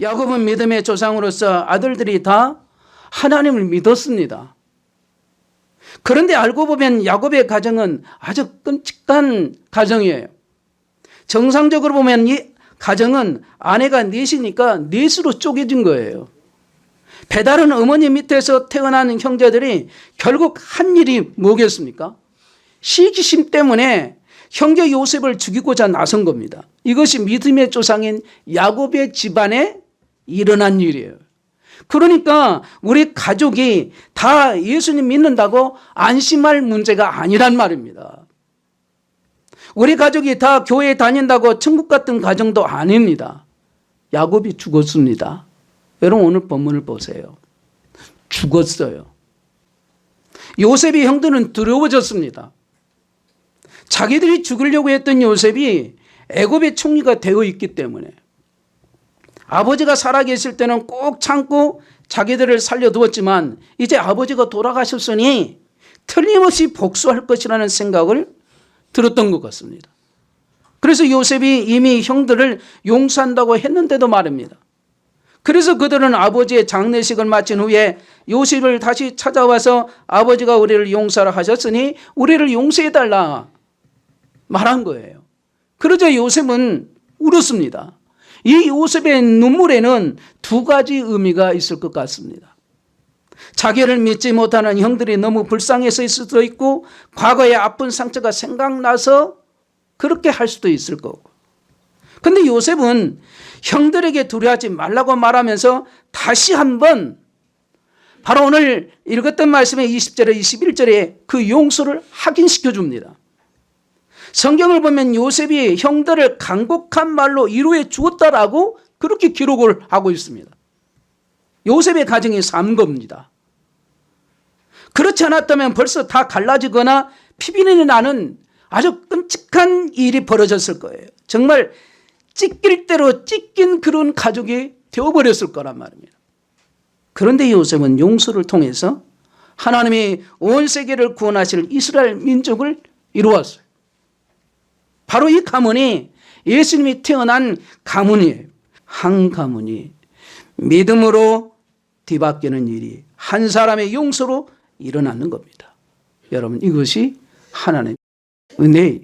야곱은 믿음의 조상으로서 아들들이 다 하나님을 믿었습니다. 그런데 알고 보면 야곱의 가정은 아주 끔찍한 가정이에요. 정상적으로 보면 이 가정은 아내가 넷이니까 넷으로 쪼개진 거예요. 배다른 어머니 밑에서 태어난 형제들이 결국 한 일이 뭐겠습니까? 시기심 때문에 형제 요셉을 죽이고자 나선 겁니다. 이것이 믿음의 조상인 야곱의 집안에 일어난 일이에요. 그러니까 우리 가족이 다 예수님 믿는다고 안심할 문제가 아니란 말입니다. 우리 가족이 다 교회에 다닌다고 천국 같은 가정도 아닙니다. 야곱이 죽었습니다. 여러분 오늘 본문을 보세요. 죽었어요. 요셉의 형들은 두려워졌습니다. 자기들이 죽으려고 했던 요셉이 애굽의 총리가 되어 있기 때문에 아버지가 살아계실 때는 꼭 참고 자기들을 살려두었지만 이제 아버지가 돌아가셨으니 틀림없이 복수할 것이라는 생각을 들었던 것 같습니다. 그래서 요셉이 이미 형들을 용서한다고 했는데도 말입니다. 그래서 그들은 아버지의 장례식을 마친 후에 요셉을 다시 찾아와서 아버지가 우리를 용서하라 하셨으니 우리를 용서해달라 말한 거예요. 그러자 요셉은 울었습니다. 이 요셉의 눈물에는 두 가지 의미가 있을 것 같습니다. 자기를 믿지 못하는 형들이 너무 불쌍해서일 수도 있고 과거의 아픈 상처가 생각나서 그렇게 할 수도 있을 거고. 그런데 요셉은 형들에게 두려워하지 말라고 말하면서 다시 한번 바로 오늘 읽었던 말씀의 20절에 21절에 그 용서를 확인시켜 줍니다. 성경을 보면 요셉이 형들을 간곡한 말로 위로해 주었다라고 그렇게 기록을 하고 있습니다. 요셉의 가정이 산 겁니다. 그렇지 않았다면 벌써 다 갈라지거나 피비린내 나는 아주 끔찍한 일이 벌어졌을 거예요. 정말 찢길 대로 찢긴 그런 가족이 되어버렸을 거란 말입니다. 그런데 요셉은 용서를 통해서 하나님이 온 세계를 구원하실 이스라엘 민족을 이루었어요. 바로 이 가문이 예수님이 태어난 가문이에요. 한 가문이 믿음으로 뒤바뀌는 일이 한 사람의 용서로 일어나는 겁니다. 여러분 이것이 하나님의 은혜예요.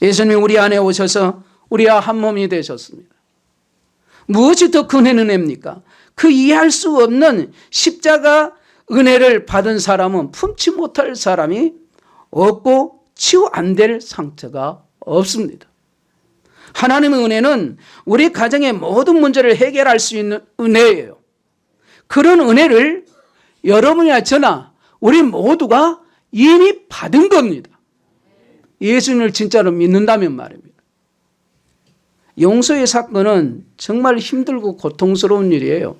예수님이 우리 안에 오셔서 우리와 한 몸이 되셨습니다. 무엇이 더 큰 은혜입니까? 그 이해할 수 없는 십자가 은혜를 받은 사람은 품지 못할 사람이 없고 치유 안 될 상처가 없습니다. 하나님의 은혜는 우리 가정의 모든 문제를 해결할 수 있는 은혜예요. 그런 은혜를 여러분이나 저나 우리 모두가 이미 받은 겁니다. 예수님을 진짜로 믿는다면 말입니다. 용서의 사건은 정말 힘들고 고통스러운 일이에요.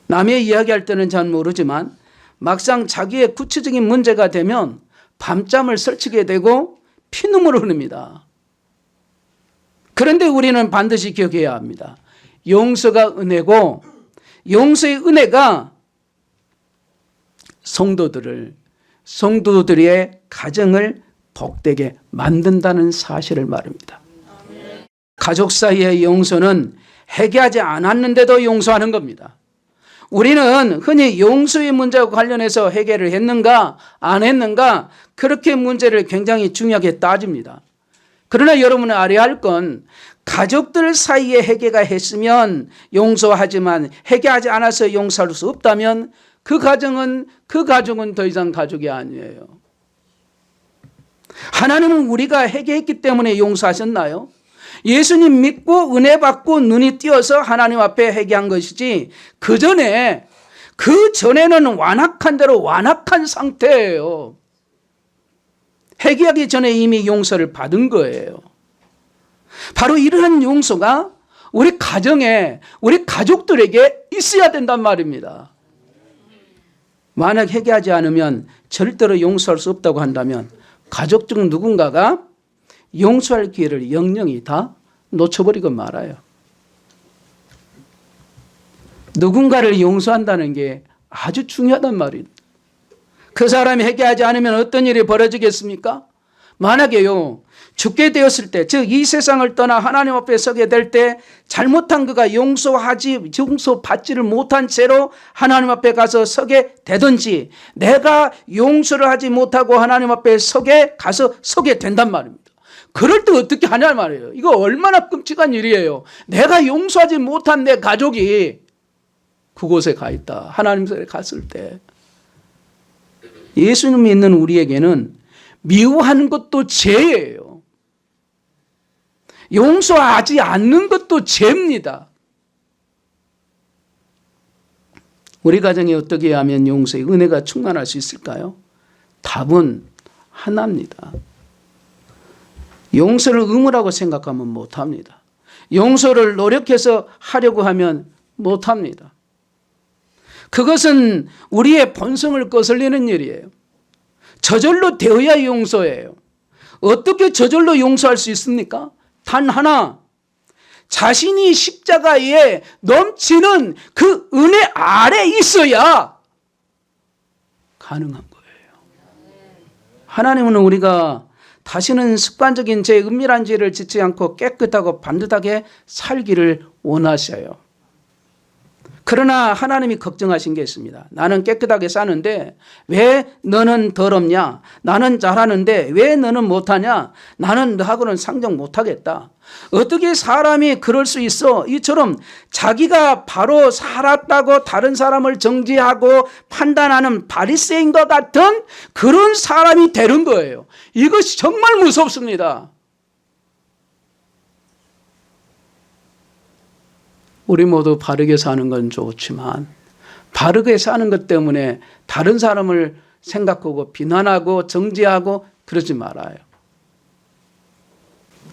남의 이야기할 때는 잘 모르지만 막상 자기의 구체적인 문제가 되면 밤잠을 설치게 되고 피눈물을 흘립니다. 그런데 우리는 반드시 기억해야 합니다. 용서가 은혜고 용서의 은혜가 성도들의 가정을 복되게 만든다는 사실을 말합니다. 가족 사이의 용서는 회개하지 않았는데도 용서하는 겁니다. 우리는 흔히 용서의 문제와 관련해서 해결을 했는가 안 했는가 그렇게 문제를 굉장히 중요하게 따집니다. 그러나 여러분은 알아야 할 건 가족들 사이에 회개가 했으면 용서하지만 회개하지 않아서 용서할 수 없다면 그 가정은 더 이상 가족이 아니에요. 하나님은 우리가 회개했기 때문에 용서하셨나요? 예수님 믿고 은혜 받고 눈이 띄어서 하나님 앞에 회개한 것이지 그 전에는 완악한 대로 완악한 상태예요. 회개하기 전에 이미 용서를 받은 거예요. 바로 이러한 용서가 우리 가정에 우리 가족들에게 있어야 된단 말입니다. 만약 회개하지 않으면 절대로 용서할 수 없다고 한다면 가족 중 누군가가 용서할 기회를 영영이 다 놓쳐버리고 말아요. 누군가를 용서한다는 게 아주 중요하단 말이에요. 그 사람이 회개하지 않으면 어떤 일이 벌어지겠습니까? 만약에요, 죽게 되었을 때, 즉 이 세상을 떠나 하나님 앞에 서게 될 때 잘못한 그가 용서받지를 못한 채로 하나님 앞에 가서 서게 되든지, 내가 용서를 하지 못하고 하나님 앞에 가서 서게 된단 말입니다. 그럴 때 어떻게 하냐 말이에요. 이거 얼마나 끔찍한 일이에요. 내가 용서하지 못한 내 가족이 그곳에 가 있다. 하나님 앞에 갔을 때 예수님 믿는 우리에게는 미워하는 것도 죄예요. 용서하지 않는 것도 죄입니다. 우리 가정에 어떻게 하면 용서의 은혜가 충만할 수 있을까요? 답은 하나입니다. 용서를 의무라고 생각하면 못합니다. 용서를 노력해서 하려고 하면 못합니다. 그것은 우리의 본성을 거슬리는 일이에요. 저절로 되어야 용서예요. 어떻게 저절로 용서할 수 있습니까? 단 하나, 자신이 십자가에 넘치는 그 은혜 아래 있어야 가능한 거예요. 하나님은 우리가 다시는 습관적인 죄, 은밀한 죄를 짓지 않고 깨끗하고 반듯하게 살기를 원하셔요. 그러나 하나님이 걱정하신 게 있습니다. 나는 깨끗하게 사는데 왜 너는 더럽냐? 나는 잘하는데 왜 너는 못하냐? 나는 너하고는 상종 못하겠다. 어떻게 사람이 그럴 수 있어? 이처럼 자기가 바로 살았다고 다른 사람을 정죄하고 판단하는 바리새인과 같은 그런 사람이 되는 거예요. 이것이 정말 무섭습니다. 우리 모두 바르게 사는 건 좋지만 바르게 사는 것 때문에 다른 사람을 생각하고 비난하고 정죄하고 그러지 말아요.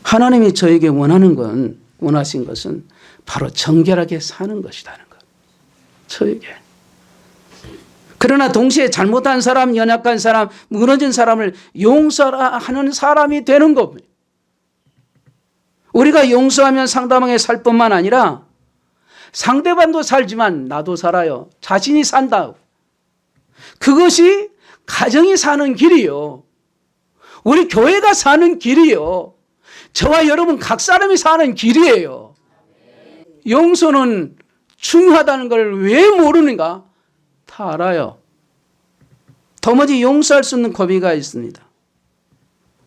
하나님이 저에게 원하신 것은 바로 정결하게 사는 것이라는 것. 저에게. 그러나 동시에 잘못한 사람, 연약한 사람, 무너진 사람을 용서하는 사람이 되는 겁니다. 우리가 용서하면 상대방이 살 뿐만 아니라 상대방도 살지만 나도 살아요. 자신이 산다. 그것이 가정이 사는 길이요. 우리 교회가 사는 길이요. 저와 여러분 각 사람이 사는 길이에요. 용서는 중요하다는 걸 왜 모르는가? 다 알아요. 도무지 용서할 수 없는 고비가 있습니다.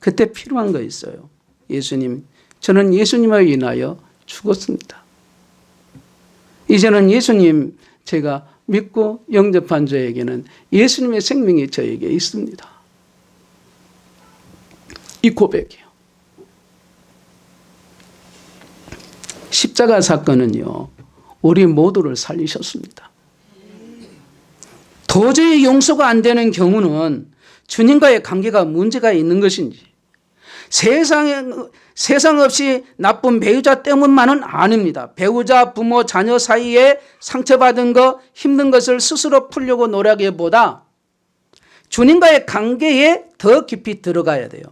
그때 필요한 거 있어요. 예수님, 저는 예수님을 인하여 죽었습니다. 이제는 예수님 제가 믿고 영접한 저에게는 예수님의 생명이 저에게 있습니다. 이 고백이요. 십자가 사건은요, 우리 모두를 살리셨습니다. 도저히 용서가 안 되는 경우는 주님과의 관계가 문제가 있는 것인지, 세상 없이 나쁜 배우자 때문만은 아닙니다. 배우자, 부모, 자녀 사이에 상처받은 것, 힘든 것을 스스로 풀려고 노력하기보다 주님과의 관계에 더 깊이 들어가야 돼요.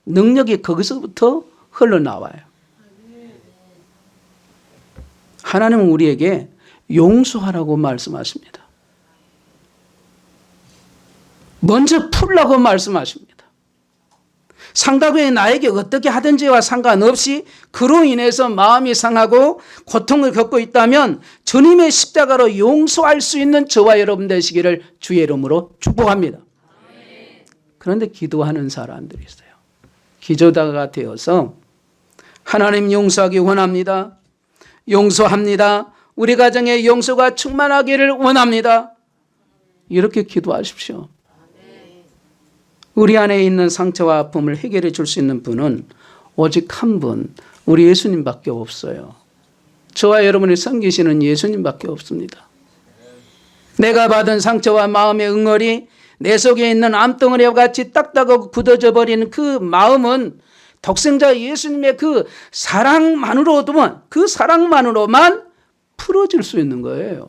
능력이 거기서부터 흘러나와요. 하나님은 우리에게 용서하라고 말씀하십니다. 먼저 풀라고 말씀하십니다. 상대방이 나에게 어떻게 하든지와 상관없이 그로 인해서 마음이 상하고 고통을 겪고 있다면 주님의 십자가로 용서할 수 있는 저와 여러분 되시기를 주의 이름으로 축복합니다. 그런데 기도하는 사람들이 있어요. 기도자가 되어서 하나님 용서하기 원합니다. 용서합니다. 우리 가정에 용서가 충만하기를 원합니다. 이렇게 기도하십시오. 우리 안에 있는 상처와 아픔을 해결해 줄 수 있는 분은 오직 한 분, 우리 예수님밖에 없어요. 저와 여러분이 섬기시는 예수님밖에 없습니다. 내가 받은 상처와 마음의 응어리, 내 속에 있는 암덩어리와 같이 딱딱하고 굳어져 버린 그 마음은 독생자 예수님의 그 사랑만으로만 풀어질 수 있는 거예요.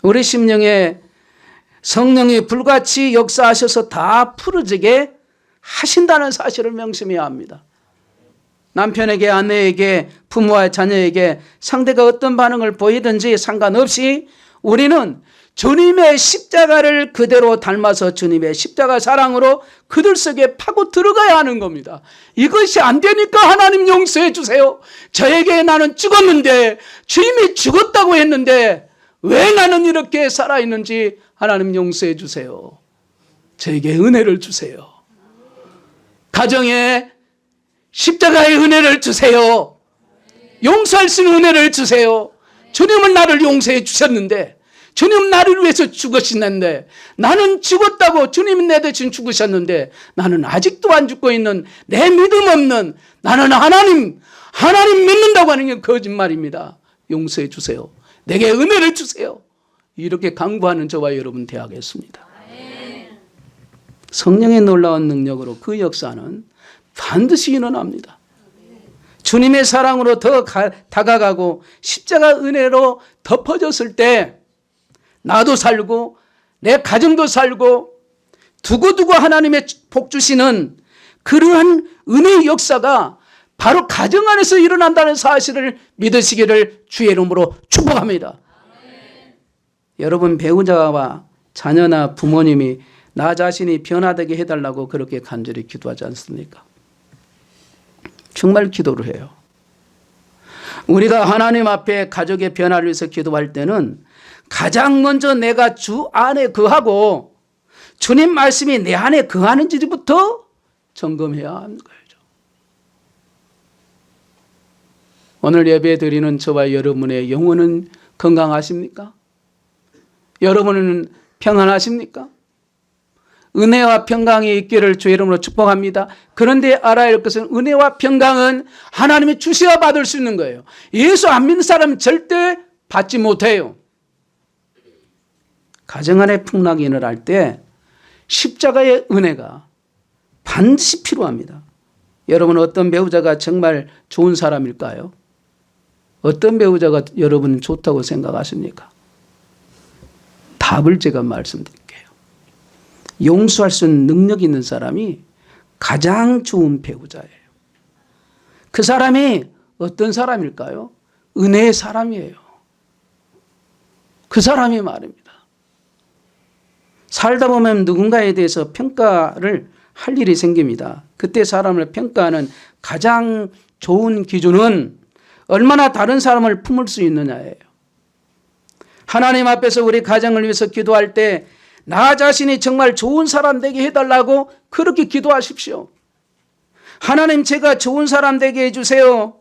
우리 심령에 성령이 불같이 역사하셔서 다 풀어지게 하신다는 사실을 명심해야 합니다. 남편에게, 아내에게, 부모와 자녀에게 상대가 어떤 반응을 보이든지 상관없이 우리는 주님의 십자가를 그대로 닮아서 주님의 십자가 사랑으로 그들 속에 파고 들어가야 하는 겁니다. 이것이 안 되니까 하나님 용서해 주세요. 저에게 나는 죽었는데, 주님이 죽었다고 했는데 왜 나는 이렇게 살아있는지 하나님 용서해 주세요. 저에게 은혜를 주세요. 가정에 십자가의 은혜를 주세요. 용서할 수 있는 은혜를 주세요. 주님은 나를 용서해 주셨는데, 주님 나를 위해서 죽으셨는데, 나는 죽었다고 주님은 내 대신 죽으셨는데 나는 아직도 안 죽고 있는, 내 믿음 없는, 나는 하나님 믿는다고 하는 게 거짓말입니다. 용서해 주세요. 내게 은혜를 주세요. 이렇게 강구하는 저와 여러분 되어야겠습니다. 성령의 놀라운 능력으로 그 역사는 반드시 일어납니다. 주님의 사랑으로 더 다가가고 십자가 은혜로 덮어졌을 때 나도 살고 내 가정도 살고 두고두고 하나님의 복 주시는 그러한 은혜의 역사가 바로 가정 안에서 일어난다는 사실을 믿으시기를 주의 이름으로 축복합니다. 여러분, 배우자와 자녀나 부모님이 나 자신이 변화되게 해달라고 그렇게 간절히 기도하지 않습니까? 정말 기도를 해요. 우리가 하나님 앞에 가족의 변화를 위해서 기도할 때는 가장 먼저 내가 주 안에 거하고 주님 말씀이 내 안에 거하는지부터 점검해야 하는 거예요. 오늘 예배 드리는 저와 여러분의 영혼은 건강하십니까? 여러분은 평안하십니까? 은혜와 평강이 있기를 주의 이름으로 축복합니다. 그런데 알아야 할 것은 은혜와 평강은 하나님이 주셔야 받을 수 있는 거예요. 예수 안 믿는 사람은 절대 받지 못해요. 가정 안에 풍랑이 일어날 때 십자가의 은혜가 반드시 필요합니다. 여러분, 어떤 배우자가 정말 좋은 사람일까요? 어떤 배우자가 여러분 좋다고 생각하십니까? 답을 제가 말씀드릴게요. 용서할 수 있는 능력 있는 사람이 가장 좋은 배우자예요. 그 사람이 어떤 사람일까요? 은혜의 사람이에요. 그 사람이 말입니다. 살다 보면 누군가에 대해서 평가를 할 일이 생깁니다. 그때 사람을 평가하는 가장 좋은 기준은 얼마나 다른 사람을 품을 수 있느냐예요. 하나님 앞에서 우리 가정을 위해서 기도할 때 나 자신이 정말 좋은 사람 되게 해달라고 그렇게 기도하십시오. 하나님, 제가 좋은 사람 되게 해주세요.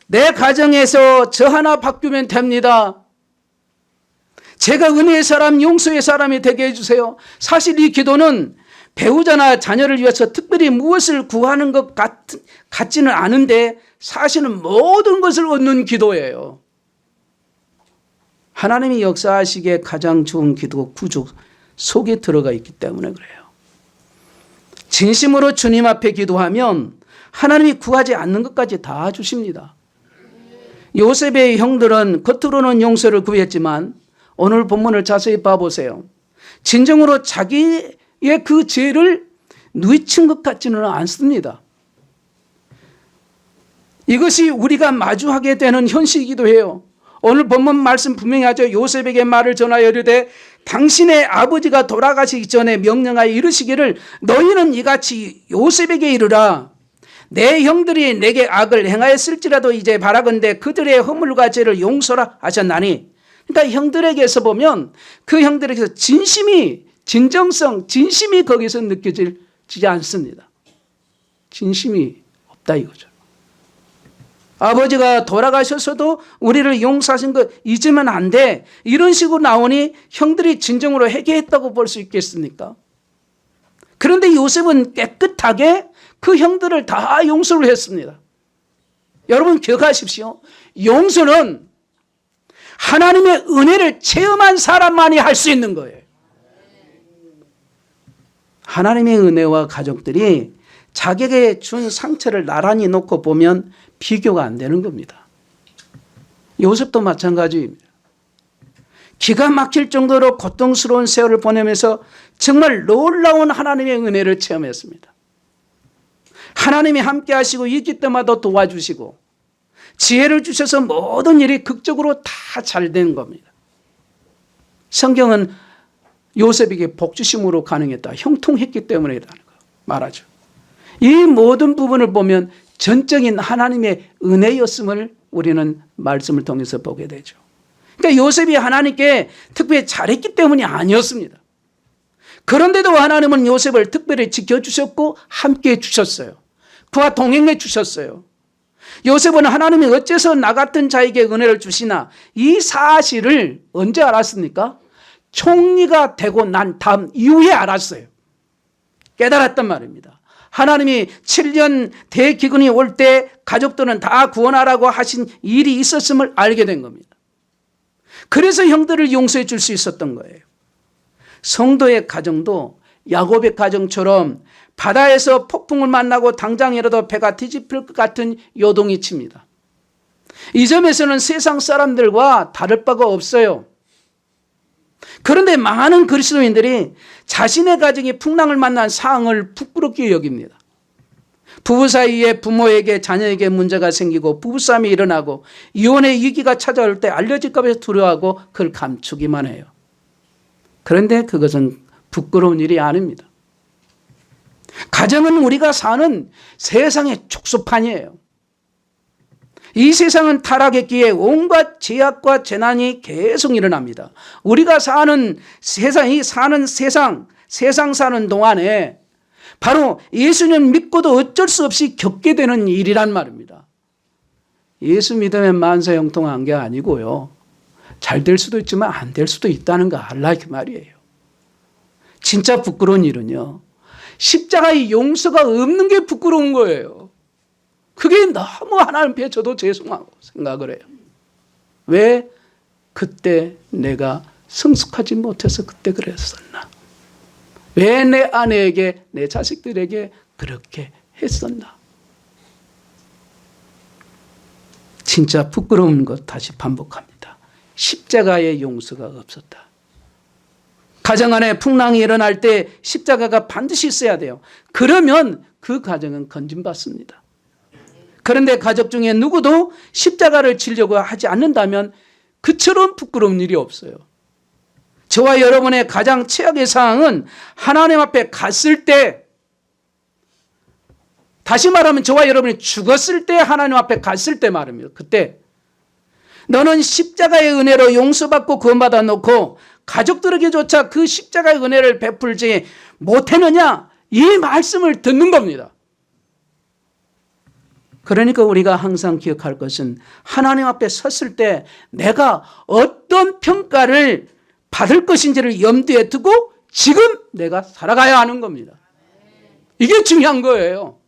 내 가정에서 저 하나 바꾸면 됩니다. 제가 은혜의 사람, 용서의 사람이 되게 해주세요. 사실 이 기도는 배우자나 자녀를 위해서 특별히 무엇을 구하는 것 같지는 않은데 사실은 모든 것을 얻는 기도예요. 하나님이 역사하시기에 가장 좋은 기도 구조 속에 들어가 있기 때문에 그래요. 진심으로 주님 앞에 기도하면 하나님이 구하지 않는 것까지 다 주십니다. 요셉의 형들은 겉으로는 용서를 구했지만 오늘 본문을 자세히 봐보세요. 진정으로 자기의 그 죄를 누이친 것 같지는 않습니다. 이것이 우리가 마주하게 되는 현실이기도 해요. 오늘 본문 말씀 분명히 하죠. 요셉에게 말을 전하여 이르되 당신의 아버지가 돌아가시기 전에 명령하여 이르시기를 너희는 이같이 요셉에게 이르라. 내 형들이 내게 악을 행하였을지라도 이제 바라건대 그들의 허물과 죄를 용서라 하셨나니. 그러니까 형들에게서 보면 그 형들에게서 진심이, 진정성, 진심이 거기서 느껴지지 않습니다. 진심이 없다 이거죠. 아버지가 돌아가셔서도 우리를 용서하신 거 잊으면 안 돼. 이런 식으로 나오니 형들이 진정으로 회개했다고 볼 수 있겠습니까? 그런데 요셉은 깨끗하게 그 형들을 다 용서를 했습니다. 여러분 기억하십시오. 용서는 하나님의 은혜를 체험한 사람만이 할 수 있는 거예요. 하나님의 은혜와 가족들이 자기에게 준 상처를 나란히 놓고 보면 비교가 안 되는 겁니다. 요셉도 마찬가지입니다. 기가 막힐 정도로 고통스러운 세월을 보내면서 정말 놀라운 하나님의 은혜를 체험했습니다. 하나님이 함께 하시고 있기 때마다 도와주시고 지혜를 주셔서 모든 일이 극적으로 다 잘 된 겁니다. 성경은 요셉에게 복주심으로 가능했다. 형통했기 때문이라는 거 말하죠. 이 모든 부분을 보면 전적인 하나님의 은혜였음을 우리는 말씀을 통해서 보게 되죠. 그러니까 요셉이 하나님께 특별히 잘했기 때문이 아니었습니다. 그런데도 하나님은 요셉을 특별히 지켜주셨고 함께해 주셨어요. 그와 동행해 주셨어요. 요셉은 하나님이 어째서 나 같은 자에게 은혜를 주시나 이 사실을 언제 알았습니까? 총리가 되고 난 다음 이후에 알았어요. 깨달았단 말입니다. 하나님이 7년 대기근이 올 때 가족들은 다 구원하라고 하신 일이 있었음을 알게 된 겁니다. 그래서 형들을 용서해 줄 수 있었던 거예요. 성도의 가정도 야곱의 가정처럼 바다에서 폭풍을 만나고 당장이라도 배가 뒤집힐 것 같은 요동이 칩니다. 이 점에서는 세상 사람들과 다를 바가 없어요. 그런데 많은 그리스도인들이 자신의 가정이 풍랑을 만난 상황을 부끄럽게 여깁니다. 부부 사이에 부모에게 자녀에게 문제가 생기고 부부싸움이 일어나고 이혼의 위기가 찾아올 때 알려질까 봐 두려워하고 그걸 감추기만 해요. 그런데 그것은 부끄러운 일이 아닙니다. 가정은 우리가 사는 세상의 촉수판이에요. 이 세상은 타락했기에 온갖 제약과 재난이 계속 일어납니다. 우리가 사는 세상 사는 동안에 바로 예수님 믿고도 어쩔 수 없이 겪게 되는 일이란 말입니다. 예수 믿으면 만사형통한 게 아니고요. 잘 될 수도 있지만 안 될 수도 있다는 거 알라 그 말이에요. 진짜 부끄러운 일은요. 십자가의 용서가 없는 게 부끄러운 거예요. 그게 너무 하나님 앞에 저도 죄송하고 생각을 해요. 왜 그때 내가 성숙하지 못해서 그때 그랬었나? 왜 내 아내에게 내 자식들에게 그렇게 했었나? 진짜 부끄러운 것 다시 반복합니다. 십자가의 용서가 없었다. 가정 안에 풍랑이 일어날 때 십자가가 반드시 있어야 돼요. 그러면 그 가정은 건진받습니다. 그런데 가족 중에 누구도 십자가를 지려고 하지 않는다면 그처럼 부끄러운 일이 없어요. 저와 여러분의 가장 최악의 상황은 하나님 앞에 갔을 때, 다시 말하면 저와 여러분이 죽었을 때 하나님 앞에 갔을 때 말입니다. 그때 너는 십자가의 은혜로 용서받고 구원받아 놓고 가족들에게조차 그 십자가의 은혜를 베풀지 못했느냐? 이 말씀을 듣는 겁니다. 그러니까 우리가 항상 기억할 것은 하나님 앞에 섰을 때 내가 어떤 평가를 받을 것인지를 염두에 두고 지금 내가 살아가야 하는 겁니다. 이게 중요한 거예요.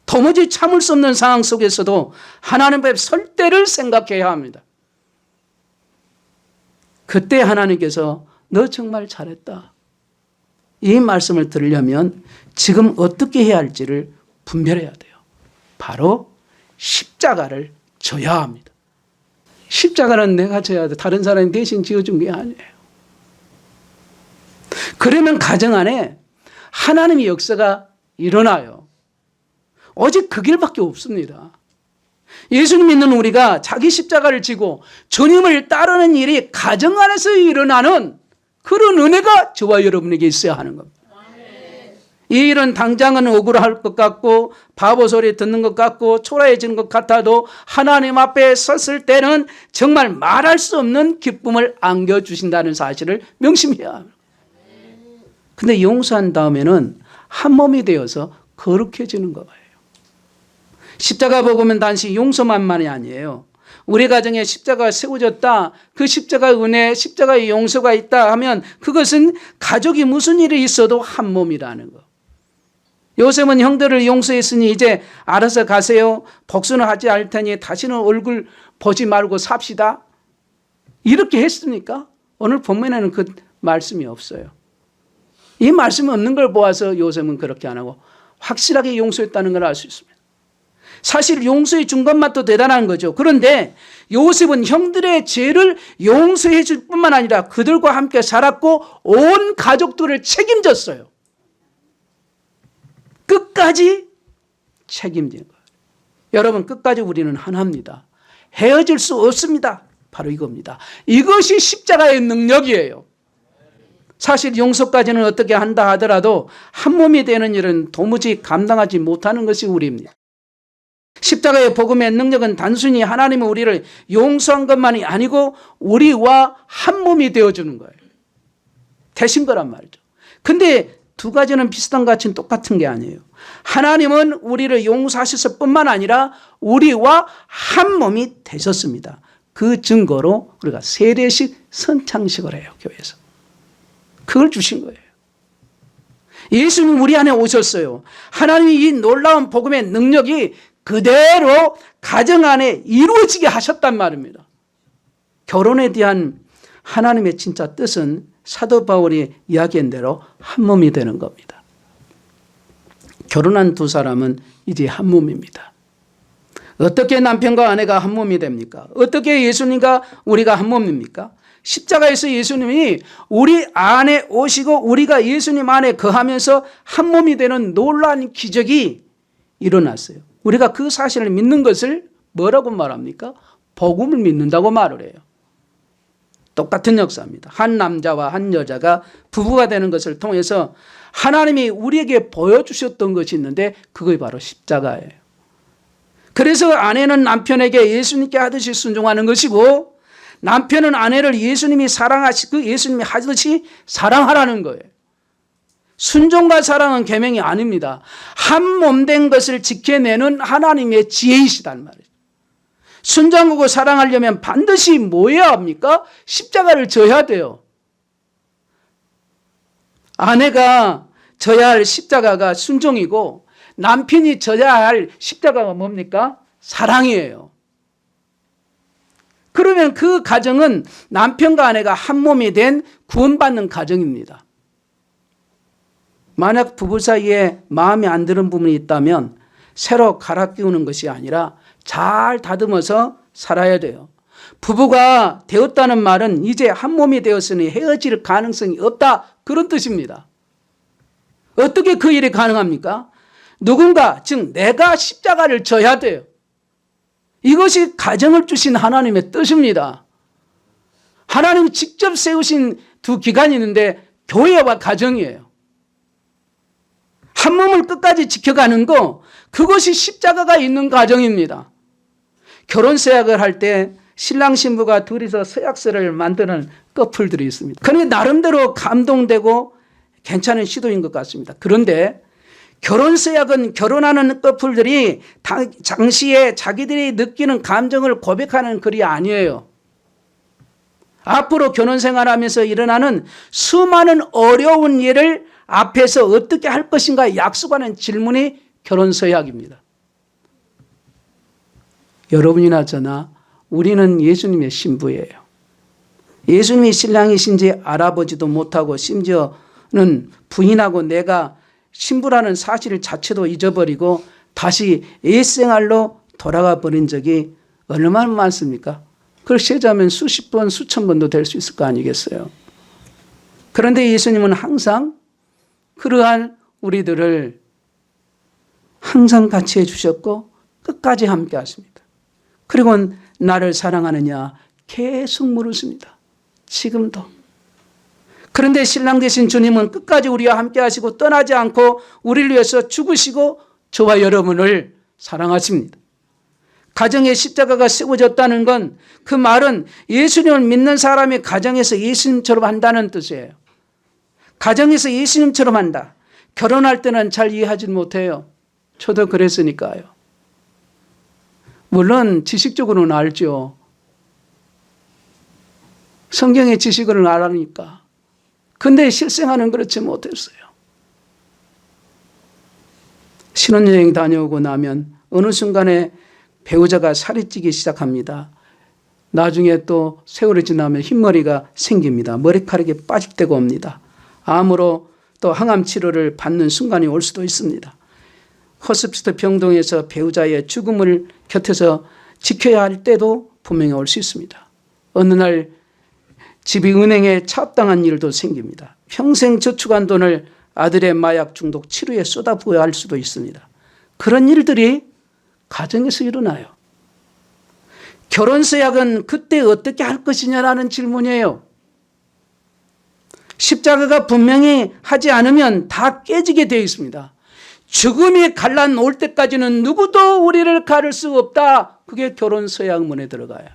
도무지 참을 수 없는 상황 속에서도 하나님 앞에 설 때를 생각해야 합니다. 그때 하나님께서 너 정말 잘했다. 이 말씀을 들으려면 지금 어떻게 해야 할지를 분별해야 돼요. 바로 십자가를 져야 합니다. 십자가는 내가 져야 돼. 다른 사람이 대신 지어준 게 아니에요. 그러면 가정 안에 하나님의 역사가 일어나요. 오직 그 길밖에 없습니다. 예수님 믿는 우리가 자기 십자가를 지고 주님을 따르는 일이 가정 안에서 일어나는 그런 은혜가 저와 여러분에게 있어야 하는 겁니다. 이 일은 당장은 억울할 것 같고 바보 소리 듣는 것 같고 초라해지는 것 같아도 하나님 앞에 섰을 때는 정말 말할 수 없는 기쁨을 안겨주신다는 사실을 명심해야 합니다. 근데 용서한 다음에는 한 몸이 되어서 거룩해지는 거예요. 십자가 복음은 단지 용서만만이 아니에요. 우리 가정에 십자가가 세워졌다. 그 십자가의 은혜, 십자가의 용서가 있다 하면 그것은 가족이 무슨 일이 있어도 한 몸이라는 거. 요셉은 형들을 용서했으니 이제 알아서 가세요. 복수는 하지 않을 테니 다시는 얼굴 보지 말고 삽시다. 이렇게 했습니까? 오늘 본문에는 그 말씀이 없어요. 이 말씀이 없는 걸 보아서 요셉은 그렇게 안 하고 확실하게 용서했다는 걸 알 수 있습니다. 사실 용서해 준 것만 또 대단한 거죠. 그런데 요셉은 형들의 죄를 용서해 줄 뿐만 아니라 그들과 함께 살았고 온 가족들을 책임졌어요. 끝까지 책임지는 거예요. 여러분, 끝까지 우리는 하나입니다. 헤어질 수 없습니다. 바로 이겁니다. 이것이 십자가의 능력이에요. 사실 용서까지는 어떻게 한다 하더라도 한 몸이 되는 일은 도무지 감당하지 못하는 것이 우리입니다. 십자가의 복음의 능력은 단순히 하나님이 우리를 용서한 것만이 아니고 우리와 한 몸이 되어주는 거예요. 되신 거란 말이죠. 근데 두 가지는 비슷한 것 같지는 똑같은 게 아니에요. 하나님은 우리를 용서하셨을 뿐만 아니라 우리와 한 몸이 되셨습니다. 그 증거로 우리가 세례식 선창식을 해요, 교회에서. 그걸 주신 거예요. 예수님 우리 안에 오셨어요. 하나님이 이 놀라운 복음의 능력이 그대로 가정 안에 이루어지게 하셨단 말입니다. 결혼에 대한 하나님의 진짜 뜻은 사도 바울이 이야기한 대로 한 몸이 되는 겁니다. 결혼한 두 사람은 이제 한 몸입니다. 어떻게 남편과 아내가 한 몸이 됩니까? 어떻게 예수님과 우리가 한 몸입니까? 십자가에서 예수님이 우리 안에 오시고 우리가 예수님 안에 거하면서 한 몸이 되는 놀라운 기적이 일어났어요. 우리가 그 사실을 믿는 것을 뭐라고 말합니까? 복음을 믿는다고 말을 해요. 똑같은 역사입니다. 한 남자와 한 여자가 부부가 되는 것을 통해서 하나님이 우리에게 보여주셨던 것이 있는데 그것이 바로 십자가예요. 그래서 아내는 남편에게 예수님께 하듯이 순종하는 것이고 남편은 아내를 예수님이 예수님이 하듯이 사랑하라는 거예요. 순종과 사랑은 계명이 아닙니다. 한 몸 된 것을 지켜내는 하나님의 지혜이시단 말이에요. 순종하고 사랑하려면 반드시 뭐 해야 합니까? 십자가를 져야 돼요. 아내가 져야 할 십자가가 순종이고 남편이 져야 할 십자가가 뭡니까? 사랑이에요. 그러면 그 가정은 남편과 아내가 한 몸이 된 구원받는 가정입니다. 만약 부부 사이에 마음에 안 드는 부분이 있다면 새로 갈아 끼우는 것이 아니라 잘 다듬어서 살아야 돼요. 부부가 되었다는 말은 이제 한 몸이 되었으니 헤어질 가능성이 없다, 그런 뜻입니다. 어떻게 그 일이 가능합니까? 누군가, 즉 내가 십자가를 져야 돼요. 이것이 가정을 주신 하나님의 뜻입니다. 하나님 직접 세우신 두 기관이 있는데 교회와 가정이에요. 한 몸을 끝까지 지켜가는 거, 그것이 십자가가 있는 가정입니다. 결혼 서약을 할 때 신랑 신부가 둘이서 서약서를 만드는 커플들이 있습니다. 그런데 나름대로 감동되고 괜찮은 시도인 것 같습니다. 그런데 결혼 서약은 결혼하는 커플들이 당시에 자기들이 느끼는 감정을 고백하는 글이 아니에요. 앞으로 결혼 생활하면서 일어나는 수많은 어려운 일을 앞에서 어떻게 할 것인가 약속하는 질문이 결혼 서약입니다. 여러분이나 저나 우리는 예수님의 신부예요. 예수님이 신랑이신지 알아보지도 못하고 심지어는 부인하고 내가 신부라는 사실 자체도 잊어버리고 다시 옛생활로 돌아가 버린 적이 얼마나 많습니까? 그걸 세자면 수십 번, 수천 번도 될 수 있을 거 아니겠어요? 그런데 예수님은 항상 그러한 우리들을 항상 같이 해주셨고 끝까지 함께 하십니다. 그리고 나를 사랑하느냐 계속 물으십니다. 지금도. 그런데 신랑 되신 주님은 끝까지 우리와 함께 하시고 떠나지 않고 우리를 위해서 죽으시고 저와 여러분을 사랑하십니다. 가정에 십자가가 세워졌다는 건 그 말은 예수님을 믿는 사람이 가정에서 예수님처럼 한다는 뜻이에요. 가정에서 예수님처럼 한다. 결혼할 때는 잘 이해하지 못해요. 저도 그랬으니까요. 물론 지식적으로는 알죠. 성경의 지식을 알으니까. 근데 실생활은 그렇지 못했어요. 신혼여행 다녀오고 나면 어느 순간에 배우자가 살이 찌기 시작합니다. 나중에 또 세월이 지나면 흰머리가 생깁니다. 머리카락이 빠질 때가 옵니다. 암으로 또 항암 치료를 받는 순간이 올 수도 있습니다. 호스피스 병동에서 배우자의 죽음을 곁에서 지켜야 할 때도 분명히 올 수 있습니다. 어느 날 집이 은행에 차압당한 일도 생깁니다. 평생 저축한 돈을 아들의 마약 중독 치료에 쏟아부어야 할 수도 있습니다. 그런 일들이 가정에서 일어나요. 결혼 서약은 그때 어떻게 할 것이냐라는 질문이에요. 십자가가 분명히 하지 않으면 다 깨지게 되어 있습니다. 죽음이 갈라 올 때까지는 누구도 우리를 가를 수 없다. 그게 결혼 서약문에 들어가요.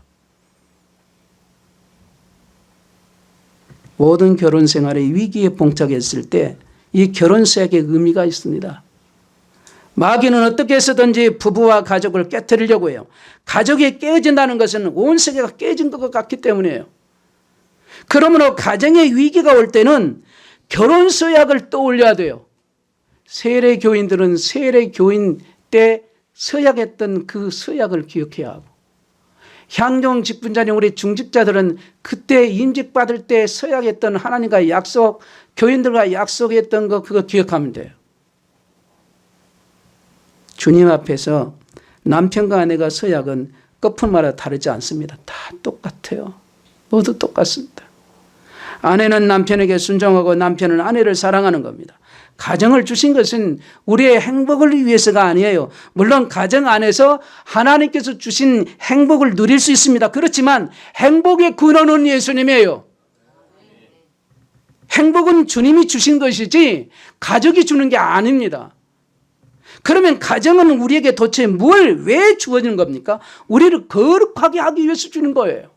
모든 결혼 생활의 위기에 봉착했을 때 이 결혼 서약의 의미가 있습니다. 마귀는 어떻게 해서든지 부부와 가족을 깨뜨리려고 해요. 가족이 깨어진다는 것은 온 세계가 깨진 것 같기 때문이에요. 그러므로 가정의 위기가 올 때는 결혼 서약을 떠올려야 돼요. 세례 교인들은 세례 교인 때 서약했던 그 서약을 기억해야 하고, 향종 직분자님 우리 중직자들은 그때 임직받을 때 서약했던 하나님과 약속, 교인들과 약속했던 거 그거 기억하면 돼요. 주님 앞에서 남편과 아내가 서약은 끝뿐마다 다르지 않습니다. 다 똑같아요. 모두 똑같습니다. 아내는 남편에게 순종하고 남편은 아내를 사랑하는 겁니다. 가정을 주신 것은 우리의 행복을 위해서가 아니에요. 물론 가정 안에서 하나님께서 주신 행복을 누릴 수 있습니다. 그렇지만 행복의 근원은 예수님이에요. 행복은 주님이 주신 것이지 가족이 주는 게 아닙니다. 그러면 가정은 우리에게 도대체 왜 주어지는 겁니까? 우리를 거룩하게 하기 위해서 주는 거예요.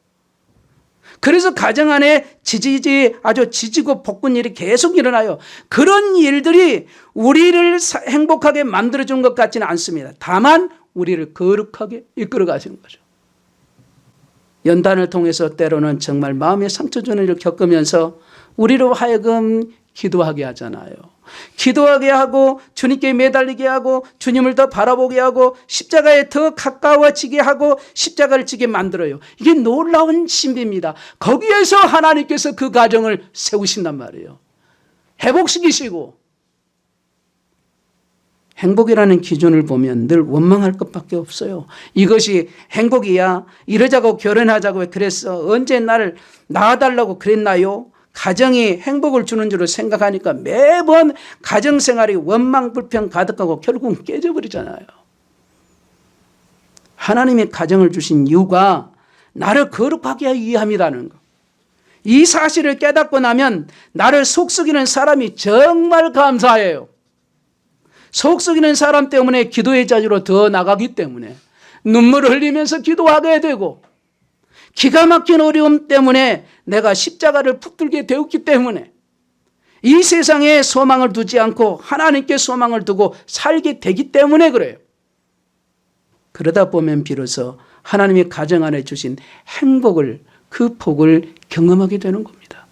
그래서 가정 안에 아주 지지고 볶은 일이 계속 일어나요. 그런 일들이 우리를 행복하게 만들어준 것 같지는 않습니다. 다만 우리를 거룩하게 이끌어 가시는 거죠. 연단을 통해서 때로는 정말 마음의 상처 주는 일을 겪으면서 우리로 하여금 기도하게 하잖아요. 기도하게 하고 주님께 매달리게 하고 주님을 더 바라보게 하고 십자가에 더 가까워지게 하고 십자가를 지게 만들어요. 이게 놀라운 신비입니다. 거기에서 하나님께서 그 가정을 세우신단 말이에요. 회복시키시고. 행복이라는 기준을 보면 늘 원망할 것밖에 없어요. 이것이 행복이야. 이러자고 결혼하자고 그랬어. 언제 나를 낳아달라고 그랬나요? 가정이 행복을 주는 줄로 생각하니까 매번 가정생활이 원망 불평 가득하고 결국은 깨져버리잖아요. 하나님이 가정을 주신 이유가 나를 거룩하게 하기 위함이라는 거. 이 사실을 깨닫고 나면 나를 속썩이는 사람이 정말 감사해요. 속썩이는 사람 때문에 기도의 자리로 더 나가기 때문에 눈물을 흘리면서 기도하게 되고, 기가 막힌 어려움 때문에 내가 십자가를 붙들게 되었기 때문에 이 세상에 소망을 두지 않고 하나님께 소망을 두고 살게 되기 때문에 그래요. 그러다 보면 비로소 하나님이 가정 안에 주신 행복을, 그 복을 경험하게 되는 겁니다.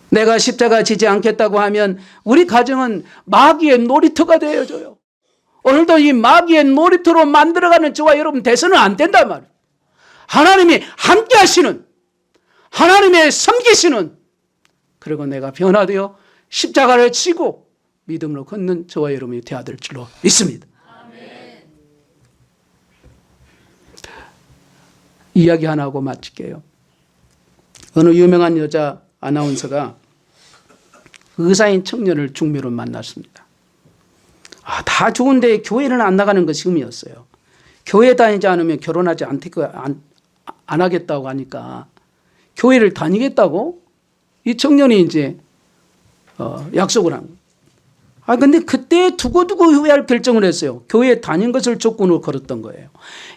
내가 십자가 지지 않겠다고 하면 우리 가정은 마귀의 놀이터가 되어져요. 오늘도 이 마귀의 놀이터로 만들어가는 저와 여러분 돼서는 안 된단 말이에요. 하나님이 함께 하시는, 하나님의 섬기시는, 그리고 내가 변화되어 십자가를 지고 믿음으로 걷는 저와 여러분이 되어야 될 줄로 믿습니다. 아멘. 이야기 하나 하고 마칠게요. 어느 유명한 여자 아나운서가 의사인 청년을 중매로 만났습니다. 다 좋은데 교회는 안 나가는 것이 의미였어요. 교회 다니지 않으면 결혼하지 안 하겠다고 하니까 교회를 다니겠다고 이 청년이 이제 약속을 한 거예요. 근데 그때 두고두고 후회할 결정을 했어요. 교회에 다닌 것을 조건으로 걸었던 거예요.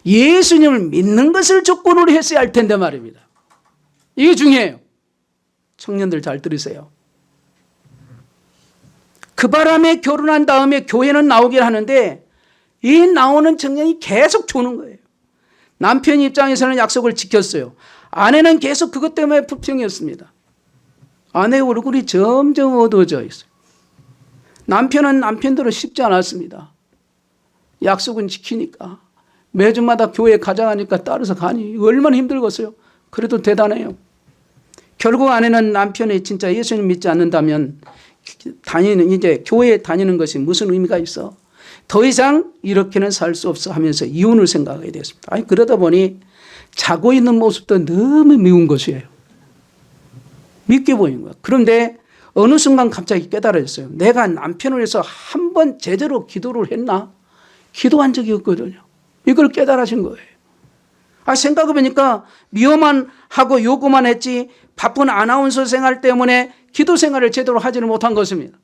예수님을 믿는 것을 조건으로 했어야 할 텐데 말입니다. 이게 중요해요. 청년들 잘 들으세요. 그 바람에 결혼한 다음에 교회는 나오긴 하는데 이 나오는 청년이 계속 조는 거예요. 남편 입장에서는 약속을 지켰어요. 아내는 계속 그것 때문에 불평이었습니다. 아내의 얼굴이 점점 어두워져 있어요. 남편은 남편대로 쉽지 않았습니다. 약속은 지키니까. 매주마다 교회에 가자 하니까 따라서 가니 얼마나 힘들겠어요. 그래도 대단해요. 결국 아내는 남편이 진짜 예수님 믿지 않는다면 이제 교회에 다니는 것이 무슨 의미가 있어? 더 이상 이렇게는 살 수 없어 하면서 이혼을 생각하게 됐습니다. 그러다 보니 자고 있는 모습도 너무 미운 것이에요. 밉게 보이는 거예요. 그런데 어느 순간 갑자기 깨달았어요. 내가 남편을 위해서 한 번 제대로 기도를 했나? 기도한 적이 없거든요. 이걸 깨달으신 거예요. 생각해보니까 미워만 하고 요구만 했지 바쁜 아나운서 생활 때문에 기도 생활을 제대로 하지는 못한 것입니다.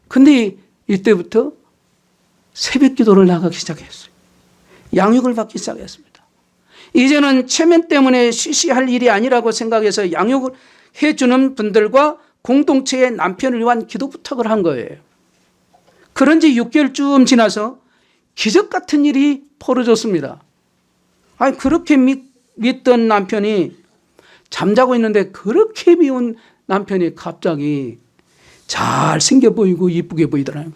근데 이때부터 새벽 기도를 나가기 시작했어요. 양육을 받기 시작했습니다. 이제는 체면 때문에 쉬쉬할 일이 아니라고 생각해서 양육을 해주는 분들과 공동체의 남편을 위한 기도 부탁을 한 거예요. 그런 지 6개월쯤 지나서 기적 같은 일이 벌어졌습니다. 그렇게 믿던 남편이 잠자고 있는데 그렇게 미운 남편이 갑자기 잘생겨 보이고 이쁘게 보이더라고요.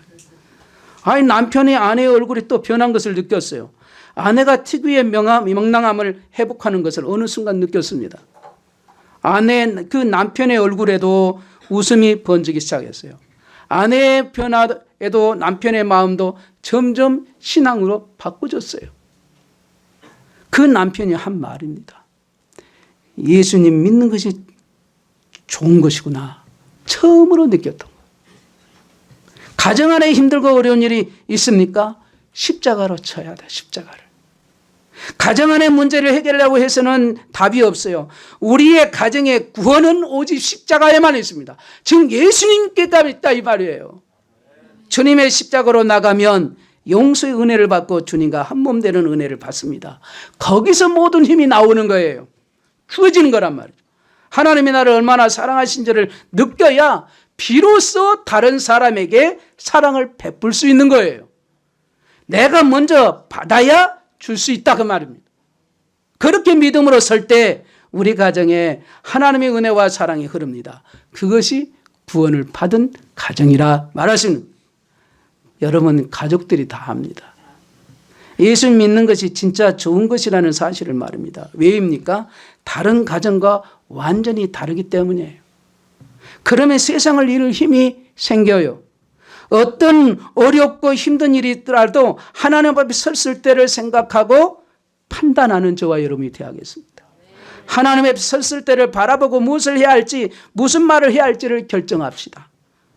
남편이 아내의 얼굴이 또 변한 것을 느꼈어요. 아내가 특유의 명랑함을 회복하는 것을 어느 순간 느꼈습니다. 그 남편의 얼굴에도 웃음이 번지기 시작했어요. 아내의 변화에도 남편의 마음도 점점 신앙으로 바꿔졌어요. 그 남편이 한 말입니다. 예수님 믿는 것이 좋은 것이구나. 처음으로 느꼈던 거예요. 가정 안에 힘들고 어려운 일이 있습니까? 십자가로 쳐야 돼, 십자가를. 가정 안의 문제를 해결하려고 해서는 답이 없어요. 우리의 가정의 구원은 오직 십자가에만 있습니다. 지금 예수님께 답이 있다 이 말이에요. 주님의 십자가로 나가면 용서의 은혜를 받고 주님과 한 몸 되는 은혜를 받습니다. 거기서 모든 힘이 나오는 거예요. 주어지는 거란 말이죠. 하나님이 나를 얼마나 사랑하신지를 느껴야 비로소 다른 사람에게 사랑을 베풀 수 있는 거예요. 내가 먼저 받아야 줄 수 있다 그 말입니다. 그렇게 믿음으로 설 때 우리 가정에 하나님의 은혜와 사랑이 흐릅니다. 그것이 구원을 받은 가정이라 말하시는 여러분 가족들이 다 합니다. 예수 믿는 것이 진짜 좋은 것이라는 사실을 말입니다. 왜입니까? 다른 가정과 완전히 다르기 때문이에요. 그러면 세상을 이룰 힘이 생겨요. 어떤 어렵고 힘든 일이 있더라도 하나님 앞에 섰을 때를 생각하고 판단하는 저와 여러분이 되어야겠습니다. 하나님 앞에 섰을 때를 바라보고 무엇을 해야 할지, 무슨 말을 해야 할지를 결정합시다.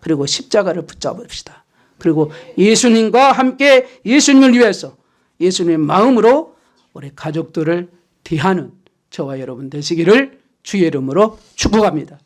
그리고 십자가를 붙잡읍시다. 그리고 예수님과 함께 예수님을 위해서 예수님의 마음으로 우리 가족들을 대하는 저와 여러분 되시기를 주의 이름으로 축복합니다.